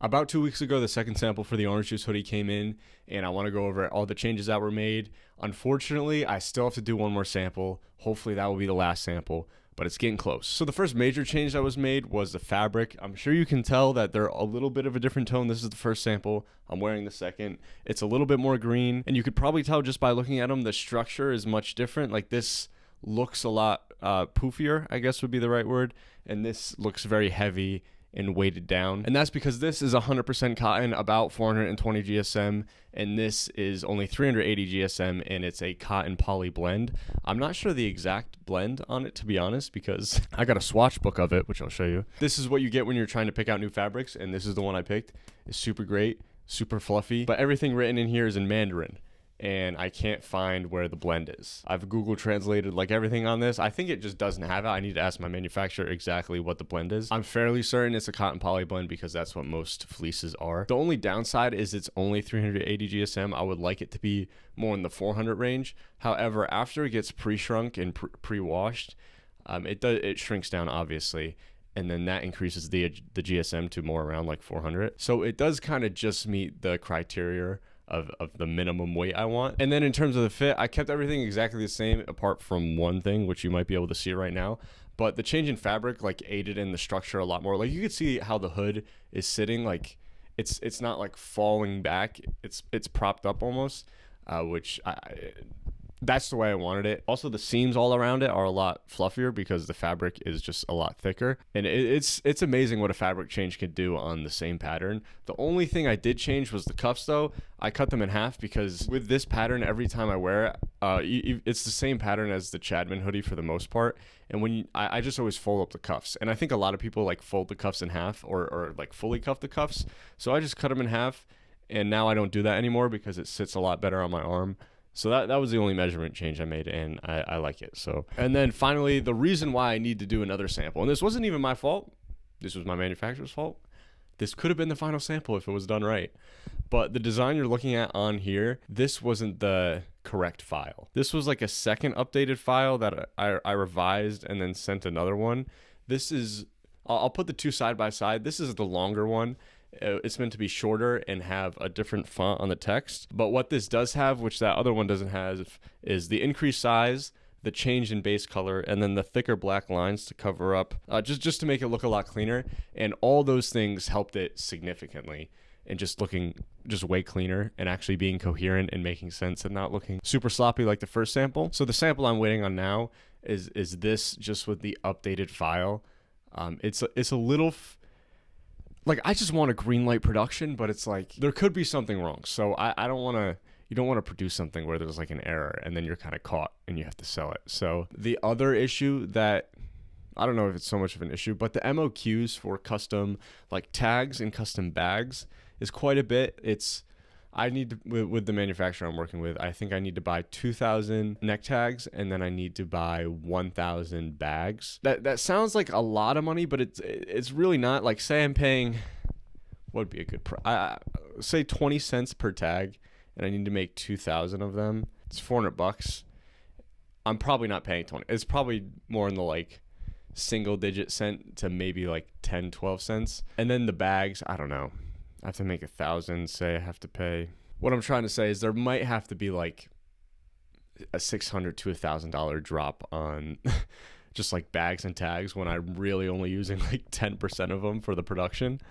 About 2 weeks ago, the second sample for the orange juice hoodie came in, and I want to go over all the changes that were made. Unfortunately, I still have to do one more sample. Hopefully that will be the last sample, but it's getting close. So the first major change that was made was the fabric. I'm sure you can tell that they're a little bit of a different tone. This is the first sample. I'm wearing the second. It's a little bit more green, and you could probably tell just by looking at them, the structure is much different. Like this looks a lot poofier, I guess would be the right word, and this looks very heavy and weighted down. And that's because this is 100% cotton, about 420 GSM, and this is only 380 GSM, and it's a cotton poly blend. I'm not sure the exact blend on it, to be honest, because I got a swatch book of it, which I'll show you. This is what you get when you're trying to pick out new fabrics, and this is the one I picked. It's super great, super fluffy, but everything written in here is in Mandarin, and I can't find where the blend is. I've Google translated like everything on this. I think it just doesn't have it. I need to ask my manufacturer exactly what the blend is. I'm fairly certain it's a cotton poly blend because that's what most fleeces are. The only downside is it's only 380 GSM. I would like it to be more in the 400 range. However, after it gets pre-shrunk and pre-washed, it shrinks down obviously. And then that increases the GSM to more around like 400. So it does kind of just meet the criteria of the minimum weight I want. And then in terms of the fit, I kept everything exactly the same apart from one thing, which you might be able to see right now. But the change in fabric like aided in the structure a lot more. Like you could see how the hood is sitting, like it's not like falling back. It's propped up almost, which that's the way I wanted it. Also, the seams all around it are a lot fluffier because the fabric is just a lot thicker. And it's amazing what a fabric change can do on the same pattern. The only thing I did change was the cuffs though. I cut them in half because with this pattern, every time I wear it, it's the same pattern as the Chadman hoodie for the most part. And I just always fold up the cuffs. And I think a lot of people like fold the cuffs in half or like fully cuff the cuffs. So I just cut them in half. And now I don't do that anymore because it sits a lot better on my arm. So that was the only measurement change I made, and I like it. So, and then finally, the reason why I need to do another sample, and this wasn't even my fault. This was my manufacturer's fault. This could have been the final sample if it was done right. But the design you're looking at on here, this wasn't the correct file. This was like a second updated file that I revised and then sent another one. This is, I'll put the two side by side. This is the longer one. It's meant to be shorter and have a different font on the text. But what this does have, which that other one doesn't have, is the increased size, the change in base color, and then the thicker black lines to cover up, just to make it look a lot cleaner. And all those things helped it significantly and just looking just way cleaner and actually being coherent and making sense and not looking super sloppy like the first sample. So the sample I'm waiting on now is this, just with the updated file. It's a little... like I just want a green light production, but it's like there could be something wrong. So I don't want to, you don't want to produce something where there's like an error and then you're kind of caught and you have to sell it. So the other issue that, I don't know if it's so much of an issue, but the MOQs for custom like tags and custom bags is quite a bit. I need to, with the manufacturer I'm working with, I think I need to buy 2,000 neck tags and then I need to buy 1,000 bags. That sounds like a lot of money, but it's really not. Like say I'm paying, what would be a good price? Say 20 cents per tag and I need to make 2,000 of them. It's $400. I'm probably not paying 20. It's probably more in the like single digit cent to maybe like 10, 12 cents. And then the bags, I don't know. I have to make 1,000, say I have to pay. What I'm trying to say is there might have to be like a $600 to $1,000 drop on just like bags and tags when I'm really only using like 10% of them for the production.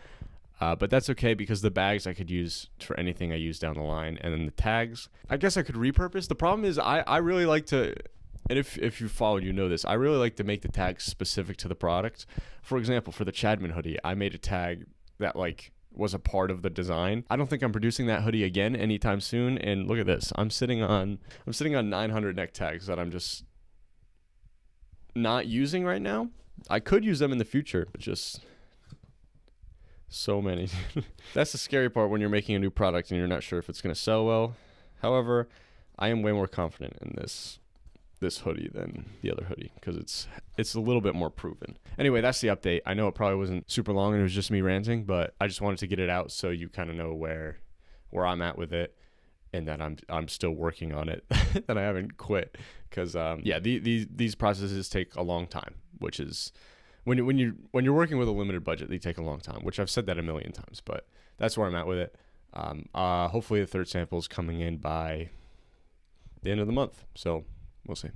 But that's okay because the bags I could use for anything I use down the line. And then the tags, I guess I could repurpose. The problem is I really like to, and if you followed, you know this, I really like to make the tags specific to the product. For example, for the Chadman hoodie, I made a tag that like was a part of the design. I don't think I'm producing that hoodie again anytime soon. And look at this. I'm sitting on 900 neck tags that I'm just not using right now. I could use them in the future, but just so many. That's the scary part when you're making a new product and you're not sure if it's going to sell well. However, I am way more confident in this hoodie than the other hoodie because it's a little bit more proven. Anyway, that's the update. I know it probably wasn't super long and it was just me ranting, but I just wanted to get it out so you kind of know where I'm at with it and that I'm still working on it, that I haven't quit. Because these processes take a long time, which is when you're working with a limited budget, they take a long time, which I've said that a million times, but that's where I'm at with it. Hopefully the third sample is coming in by the end of the month. So we'll see.